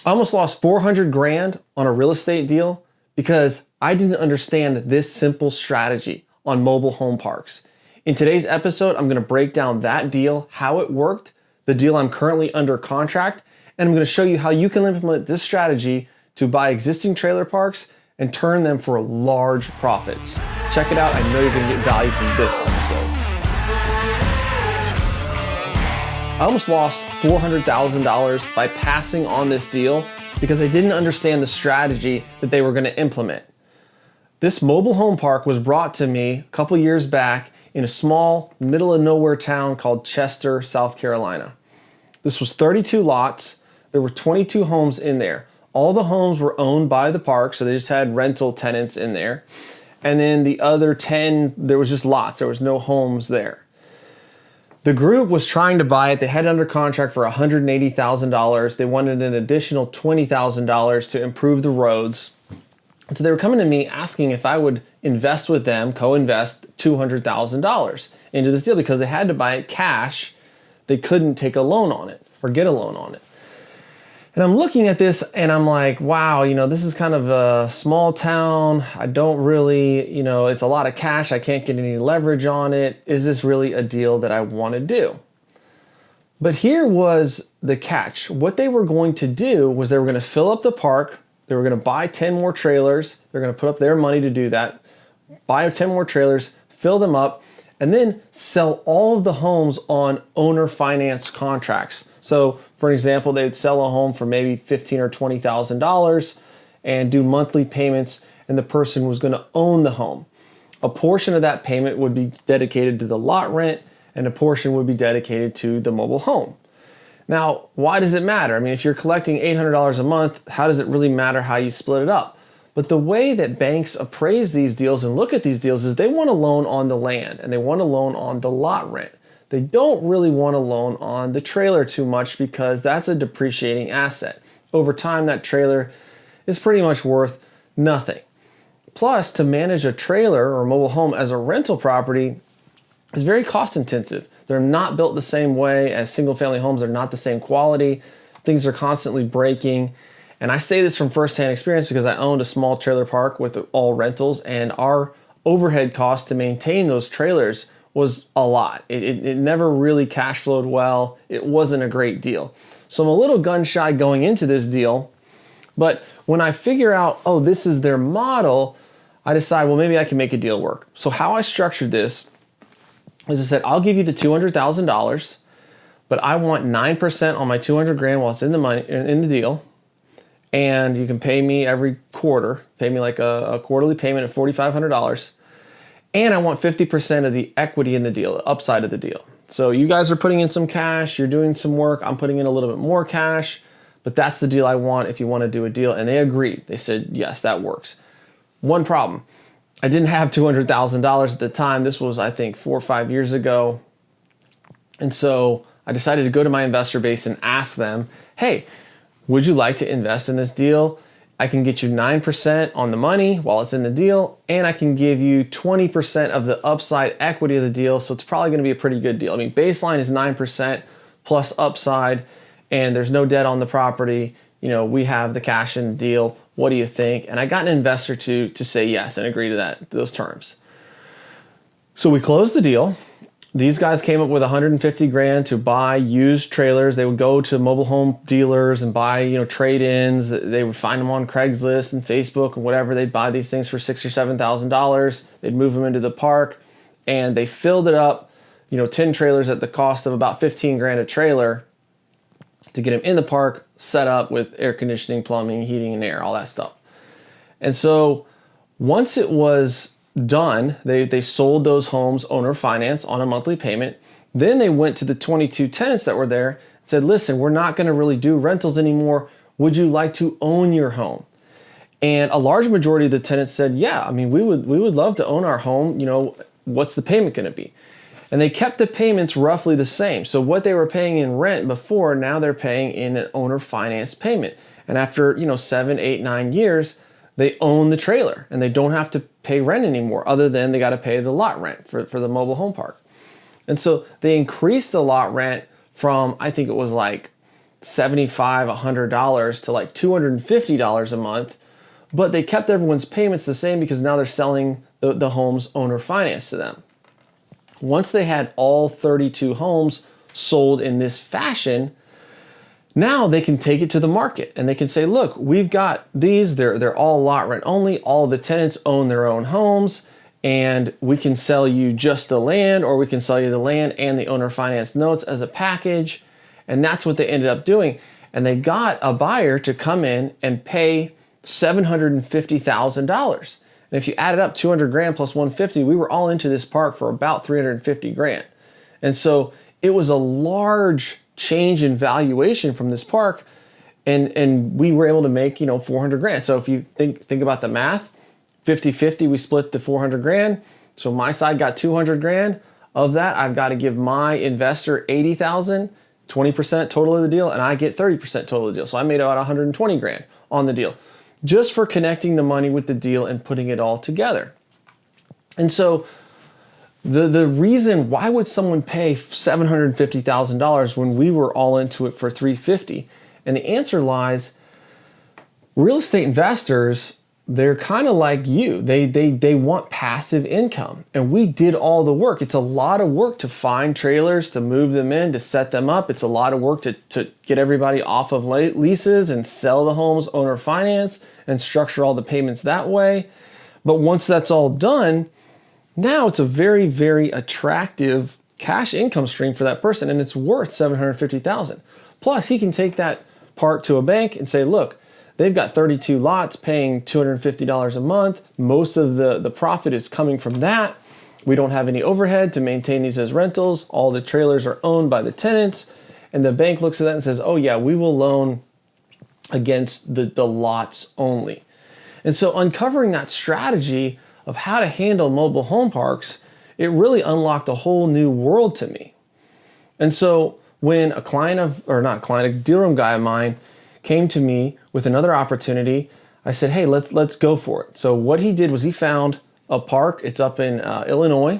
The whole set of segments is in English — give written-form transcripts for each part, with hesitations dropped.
I almost lost 400 grand on a real estate deal because I didn't understand this simple strategy on mobile home parks. In today's episode, I'm going to break down that deal, how it worked, the deal I'm currently under contract, and I'm going to show you how you can implement this strategy to buy existing trailer parks and turn them for large profits. Check it out. I know you're going to get value from this episode. I almost lost $400,000 by passing on this deal because I didn't understand the strategy that they were going to implement. This mobile home park was brought to me a couple years back in a small, middle of nowhere town called Chester, South Carolina. This was 32 lots. There were 22 homes in there. All the homes were owned by the park, so they just had rental tenants in there. And then the other 10, there was just lots. There was no homes there. The group was trying to buy it. They had it under contract for $180,000. They wanted an additional $20,000 to improve the roads. And so they were coming to me asking if I would invest with them, co-invest $200,000 into this deal because they had to buy it cash. They couldn't take a loan on it or get a loan on it. And I'm looking at this and I'm like, wow, this is kind of a small town. I don't really, it's a lot of cash. I can't get any leverage on it. Is this really a deal that I want to do? But here was the catch. What they were going to do was they were going to fill up the park. They were going to buy 10 more trailers. They're going to put up their money to do that. Buy 10 more trailers, fill them up, and then sell all of the homes on owner finance contracts. So for example, they would sell a home for maybe $15,000 or $20,000 and do monthly payments, and the person was going to own the home. A portion of that payment would be dedicated to the lot rent, and a portion would be dedicated to the mobile home. Now, why does it matter? I mean, if you're collecting $800 a month, how does it really matter how you split it up? But the way that banks appraise these deals and look at these deals is they want a loan on the land and they want a loan on the lot rent. They don't really want a loan on the trailer too much because that's a depreciating asset. Over time, that trailer is pretty much worth nothing. Plus, to manage a trailer or mobile home as a rental property is very cost intensive. They're not built the same way as single family homes. They're not the same quality. Things are constantly breaking. And I say this from firsthand experience because I owned a small trailer park with all rentals, and our overhead costs to maintain those trailers was a lot. It never really cash flowed well. It wasn't a great deal. So I'm a little gun shy going into this deal, but when I figure out, oh, this is their model, I decide, well, maybe I can make a deal work. So how I structured this is I said, I'll give you the $200,000, but I want 9% on my 200 grand while it's in the money, in the deal. And you can pay me every quarter, pay me like a quarterly payment of $4,500. And I want 50% of the equity in the deal, the upside of the deal. So you guys are putting in some cash, you're doing some work, I'm putting in a little bit more cash, but that's the deal I want if you want to do a deal. And they agreed. They said, yes, that works. One problem, I didn't have $200,000 at the time. This was, I think, 4 or 5 years ago. And so I decided to go to my investor base and ask them, hey, would you like to invest in this deal? I can get you 9% on the money while it's in the deal, and I can give you 20% of the upside equity of the deal, so it's probably going to be a pretty good deal. I mean, baseline is 9% plus upside, and there's no debt on the property. We have the cash in the deal. What do you think? And I got an investor to say yes and agree to those terms. So we closed the deal. These guys came up with 150 grand to buy used trailers. They would go to mobile home dealers and buy, trade-ins. They would find them on Craigslist and Facebook and whatever. They'd buy these things for $6,000 or $7,000. They'd move them into the park, and they filled it up, 10 trailers at the cost of about 15 grand a trailer to get them in the park, set up with air conditioning, plumbing, heating and air, all that stuff. And so once it was done, they sold those homes owner finance on a monthly payment. Then they went to the 22 tenants that were there and said, listen, we're not going to really do rentals anymore. Would you like to own your home? And a large majority of the tenants said, yeah, I mean, we would love to own our home. What's the payment going to be? And they kept the payments roughly the same. So what they were paying in rent before, now they're paying in an owner finance payment. And after, 7, 8, 9 years, they own the trailer and they don't have to pay rent anymore, other than they got to pay the lot rent for the mobile home park. And so they increased the lot rent from, I think it was like $75, $100 to like $250 a month, but they kept everyone's payments the same because now they're selling the homes owner finance to them. Once they had all 32 homes sold in this fashion, now they can take it to the market and they can say, look, we've got these, they're all lot rent only, all the tenants own their own homes, and we can sell you just the land, or we can sell you the land and the owner finance notes as a package. And that's what they ended up doing. And they got a buyer to come in and pay $750,000. And if you add it up, 200 grand plus 150, we were all into this park for about 350 grand. And so it was a large change in valuation from this park. And we were able to make, 400 grand. So if you think about the math, 50-50, we split the 400 grand. So my side got 200 grand. Of that, I've got to give my investor 80,000, 20% total of the deal, and I get 30% total of the deal. So I made about 120 grand on the deal, just for connecting the money with the deal and putting it all together. And so the reason, why would someone pay $750,000 when we were all into it for $350,000? And the answer lies, real estate investors, they're kind of like you. They want passive income. And we did all the work. It's a lot of work to find trailers, to move them in, to set them up. It's a lot of work to get everybody off of leases and sell the homes owner finance and structure all the payments that way. But once that's all done, now it's a very, very attractive cash income stream for that person, and it's worth $750,000. Plus, he can take that park to a bank and say, look, they've got 32 lots paying $250 a month. Most of the profit is coming from that. We don't have any overhead to maintain these as rentals. All the trailers are owned by the tenants. And the bank looks at that and says, oh yeah, we will loan against the lots only. And so uncovering that strategy of how to handle mobile home parks, it really unlocked a whole new world to me. And so when a deal room guy of mine came to me with another opportunity, I said, hey, let's go for it. So what he did was he found a park. It's up in Illinois,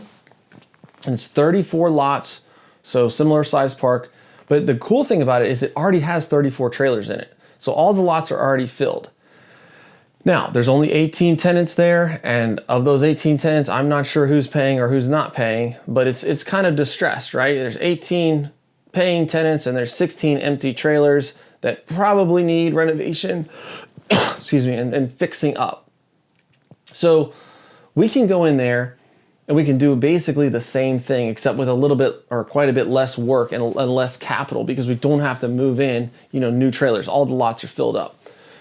and it's 34 lots, so similar size park. But the cool thing about it is it already has 34 trailers in it. So all the lots are already filled. Now, there's only 18 tenants there, and of those 18 tenants, I'm not sure who's paying or who's not paying, but it's kind of distressed, right? There's 18 paying tenants and there's 16 empty trailers that probably need renovation, excuse me, and fixing up. So we can go in there and we can do basically the same thing, except with a little bit or quite a bit less work and less capital, because we don't have to move in, new trailers. All the lots are filled up.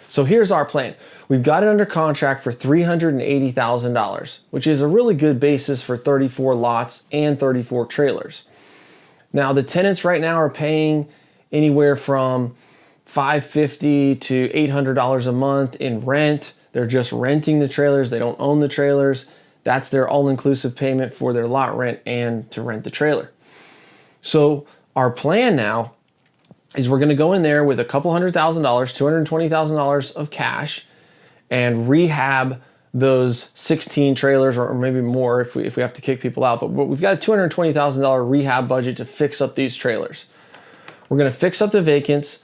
So here's our plan. We've got it under contract for $380,000, which is a really good basis for 34 lots and 34 trailers. Now, the tenants right now are paying anywhere from $550 to $800 a month in rent. They're just renting the trailers. They don't own the trailers. That's their all-inclusive payment for their lot rent and to rent the trailer. So our plan now is we're going to go in there with a couple $100,000, $220,000 of cash, and rehab those 16 trailers, or maybe more if we have to kick people out. But we've got a $220,000 rehab budget to fix up these trailers. We're going to fix up the vacants,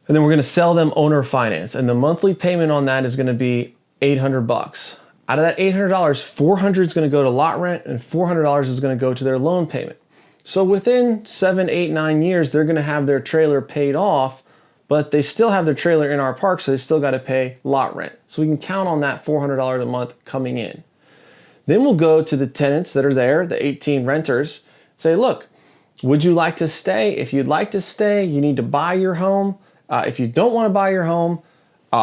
and then we're going to sell them owner finance. And the monthly payment on that is going to be $800. Out of that $800, $400 is going to go to lot rent, and $400 is going to go to their loan payment. So within 7, 8, 9 years, they're going to have their trailer paid off, but they still have their trailer in our park, so they still got to pay lot rent. So we can count on that $400 a month coming in. Then we'll go to the tenants that are there, the 18 renters, say, look, would you like to stay? If you'd like to stay, you need to buy your home. If you don't want to buy your home,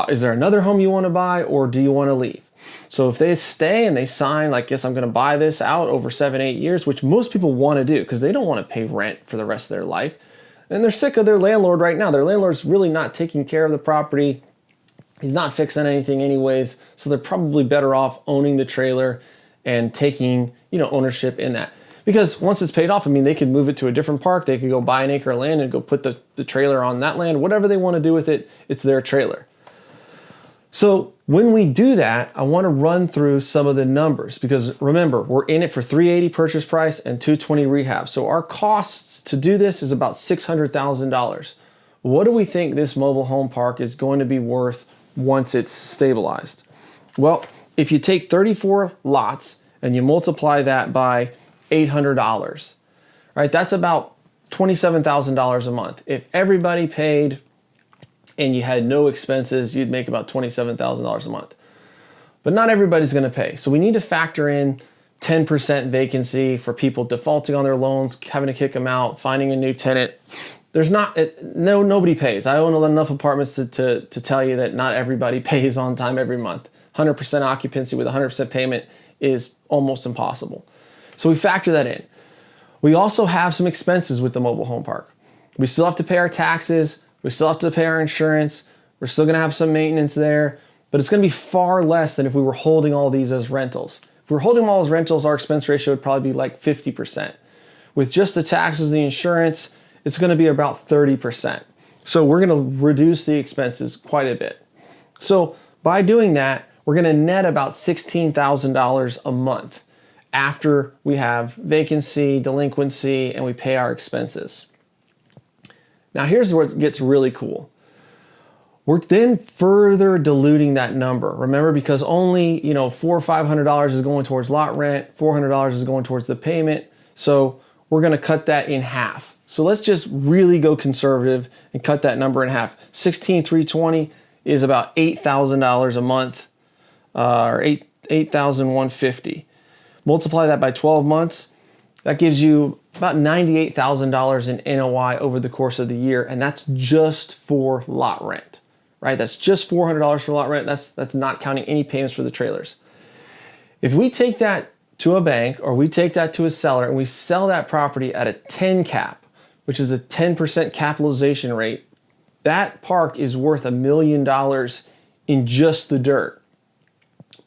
is there another home you want to buy, or do you want to leave? So if they stay and they sign, like, yes, I'm going to buy this out over 7, 8 years, which most people want to do because they don't want to pay rent for the rest of their life. And they're sick of their landlord right now. Their landlord's really not taking care of the property. He's not fixing anything anyways. So they're probably better off owning the trailer and taking, ownership in that. Because once it's paid off, they could move it to a different park. They could go buy an acre of land and go put the trailer on that land. Whatever they want to do with it, it's their trailer. So when we do that, I want to run through some of the numbers, because remember, we're in it for $380 purchase price and $220 rehab. So our costs to do this is about $600,000. what do we think this mobile home park is going to be worth once it's stabilized? Well, if you take 34 lots and you multiply that by $800, right? That's about $27,000 a month. If everybody paid and you had no expenses, you'd make about $27,000 a month. But not everybody's going to pay. So we need to factor in 10% vacancy for people defaulting on their loans, having to kick them out, finding a new tenant. Nobody pays. I own enough apartments to tell you that not everybody pays on time every month. 100% occupancy with 100% payment is almost impossible. So we factor that in. We also have some expenses with the mobile home park. We still have to pay our taxes. We still have to pay our insurance. We're still going to have some maintenance there, but it's going to be far less than if we were holding all these as rentals. If we're holding them all as rentals, our expense ratio would probably be like 50%. With just the taxes and the insurance, it's going to be about 30%. So we're going to reduce the expenses quite a bit. So by doing that, we're going to net about $16,000 a month after we have vacancy, delinquency, and we pay our expenses. Now here's where it gets really cool. We're then further diluting that number. Remember, because only $400 or $500 is going towards lot rent, $400 is going towards the payment. So we're going to cut that in half. So let's just really go conservative and cut that number in half. $16,320 is about $8,000 a month, or $8,150. Multiply that by 12 months. That gives you about $98,000 in NOI over the course of the year, and that's just for lot rent, right? That's just $400 for lot rent. That's not counting any payments for the trailers. If we take that to a bank or we take that to a seller and we sell that property at a 10 cap, which is a 10% capitalization rate, that park is worth $1 million in just the dirt.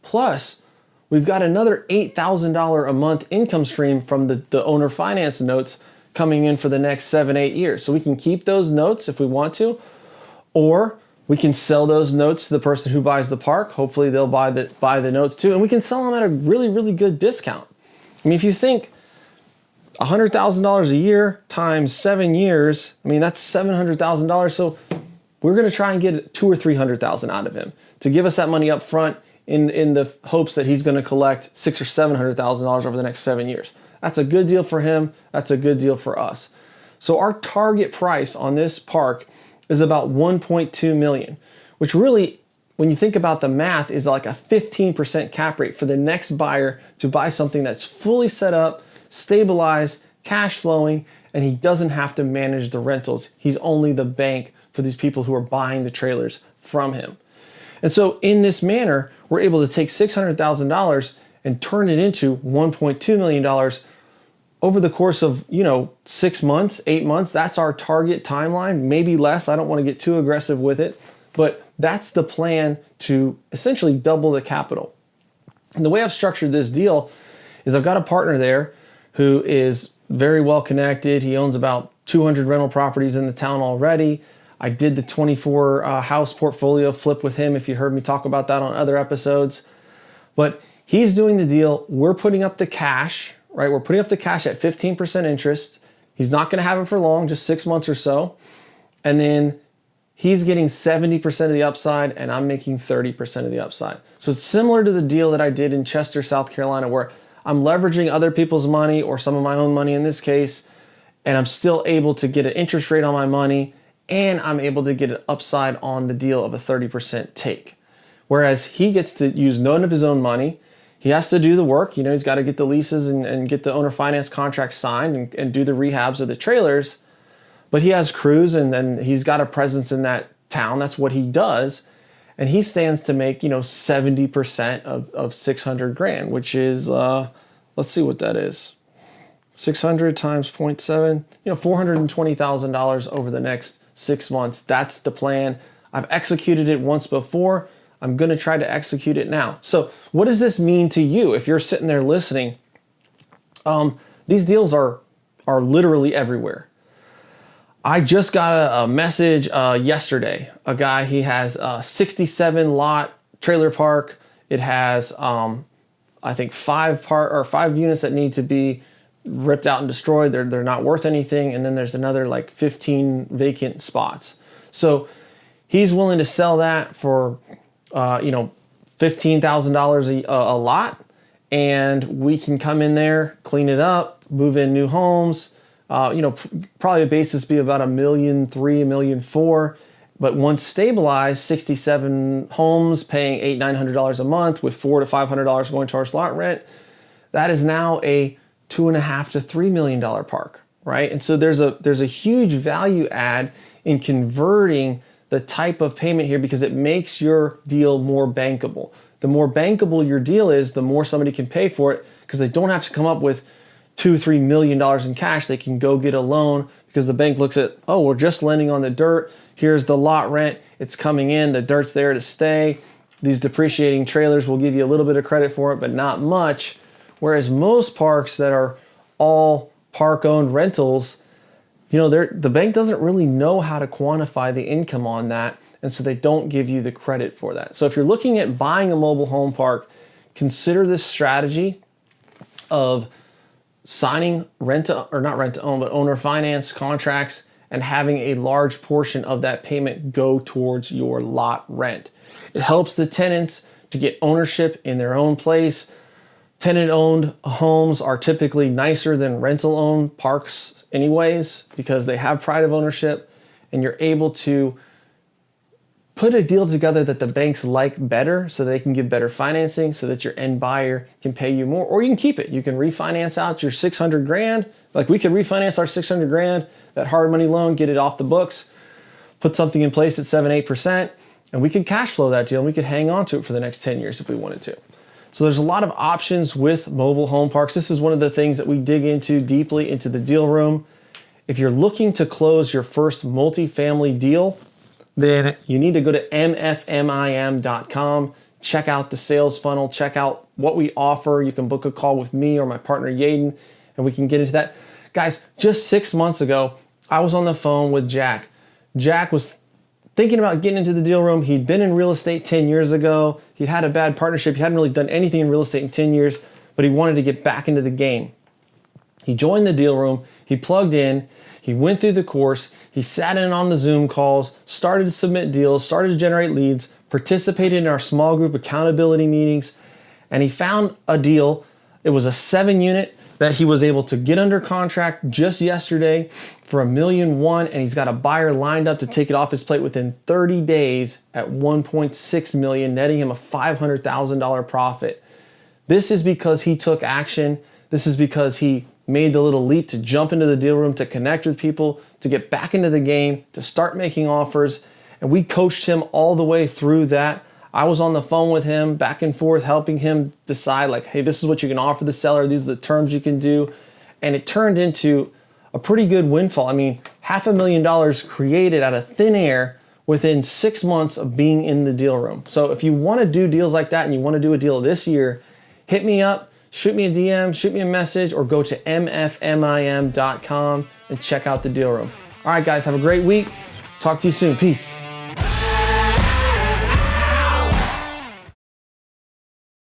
Plus, we've got another $8,000 a month income stream from the owner finance notes coming in for the next 7-8 years. So we can keep those notes if we want to, or we can sell those notes to the person who buys the park. Hopefully they'll buy the notes too, and we can sell them at a really, really good discount. I mean, if you think $100,000 a year times 7 years, I mean, that's $700,000. So we're going to try and get $200,000 or $300,000 out of him to give us that money up front in the hopes that he's going to collect $600,000 or $700,000 over the next 7 years. That's a good deal for him. That's a good deal for us. So our target price on this park is about $1.2 million, which really, when you think about the math, is like a 15% cap rate for the next buyer to buy something that's fully set up, stabilized, cash flowing, and he doesn't have to manage the rentals. He's only the bank for these people who are buying the trailers from him. And so in this manner, we're able to take $600,000 and turn it into $1.2 million over the course of, 6 months, 8 months. That's our target timeline, maybe less. I don't want to get too aggressive with it, but that's the plan to essentially double the capital. And the way I've structured this deal is I've got a partner there who is very well connected. He owns about 200 rental properties in the town already. I did the 24 house portfolio flip with him, if you heard me talk about that on other episodes. But he's doing the deal. We're putting up the cash, right? We're putting up the cash at 15% interest. He's not going to have it for long, just 6 months or so. And then he's getting 70% of the upside and I'm making 30% of the upside. So it's similar to the deal that I did in Chester, South Carolina, where I'm leveraging other people's money or some of my own money in this case, and I'm still able to get an interest rate on my money, and I'm able to get an upside on the deal of a 30% take. Whereas he gets to use none of his own money. He has to do the work. He's got to get the leases and get the owner finance contract signed and do the rehabs of the trailers. But he has crews and then he's got a presence in that town. That's what he does. And he stands to make, 70% of 600 grand, which is, let's see what that is. 600 times 0.7, $420,000 over the next 6 months. That's the plan. I've executed it once before. I'm going to try to execute it now. So what does this mean to you? If you're sitting there listening, these deals are literally everywhere. I just got a message yesterday. A guy, he has a 67 lot trailer park. It has, I think 5 units that need to be ripped out and destroyed. They're not worth anything. And then there's another like 15 vacant spots. So he's willing to sell that for, $15,000 a lot, and we can come in there, clean it up, move in new homes. Probably a basis be about $1.3 million, $1.4 million. But once stabilized, 67 homes paying $800-900 a month with $400 to $500 going towards lot rent, that is now a $2.5 to $3 million park, right? And so there's a huge value add in converting the type of payment here because it makes your deal more bankable. The more bankable your deal is, the more somebody can pay for it because they don't have to come up with $2-3 million in cash. They can go get a loan because the bank looks at, oh, we're just lending on the dirt. Here's the lot rent. It's coming in. The dirt's there to stay. These depreciating trailers will give you a little bit of credit for it, but not much. Whereas most parks that are all park-owned rentals, the bank doesn't really know how to quantify the income on that, and so they don't give you the credit for that. So if you're looking at buying a mobile home park, consider this strategy of signing owner finance contracts and having a large portion of that payment go towards your lot rent. It helps the tenants to get ownership in their own place. Tenant-owned homes are typically nicer than rental-owned parks anyways because they have pride of ownership, and you're able to put a deal together that the banks like better so they can give better financing so that your end buyer can pay you more, or you can keep it. You can refinance out your $600,000. Like we could refinance our $600,000, that hard money loan, get it off the books, put something in place at 7-8%, and we could cash flow that deal and we could hang on to it for the next 10 years if we wanted to. So there's a lot of options with mobile home parks. This is one of the things that we dig into deeply into the deal room. If you're looking to close your first multifamily deal, then you need to go to mfmim.com, check out the sales funnel, check out what we offer. You can book a call with me or my partner Yaden, and we can get into that. Guys, just 6 months ago, I was on the phone with Jack. Jack was thinking about getting into the deal room. He'd been in real estate 10 years ago. He'd had a bad partnership. He hadn't really done anything in real estate in 10 years, but he wanted to get back into the game. He joined the deal room. He plugged in. He went through the course. He sat in on the Zoom calls, started to submit deals, started to generate leads, participated in our small group accountability meetings, and he found a deal. It was a 7-unit that he was able to get under contract just yesterday for $1.1 million, and he's got a buyer lined up to take it off his plate within 30 days at $1.6 million, netting him a $500,000 profit. This is because he took action. This is because he made the little leap to jump into the deal room, to connect with people, to get back into the game, to start making offers. And we coached him all the way through that. I was on the phone with him back and forth, helping him decide like, hey, this is what you can offer the seller. These are the terms you can do. And it turned into a pretty good windfall. I mean, $500,000 created out of thin air within 6 months of being in the deal room. So if you want to do deals like that and you want to do a deal this year, hit me up. Shoot me a DM, shoot me a message, or go to mfmim.com and check out the deal room. All right, guys, have a great week. Talk to you soon. Peace.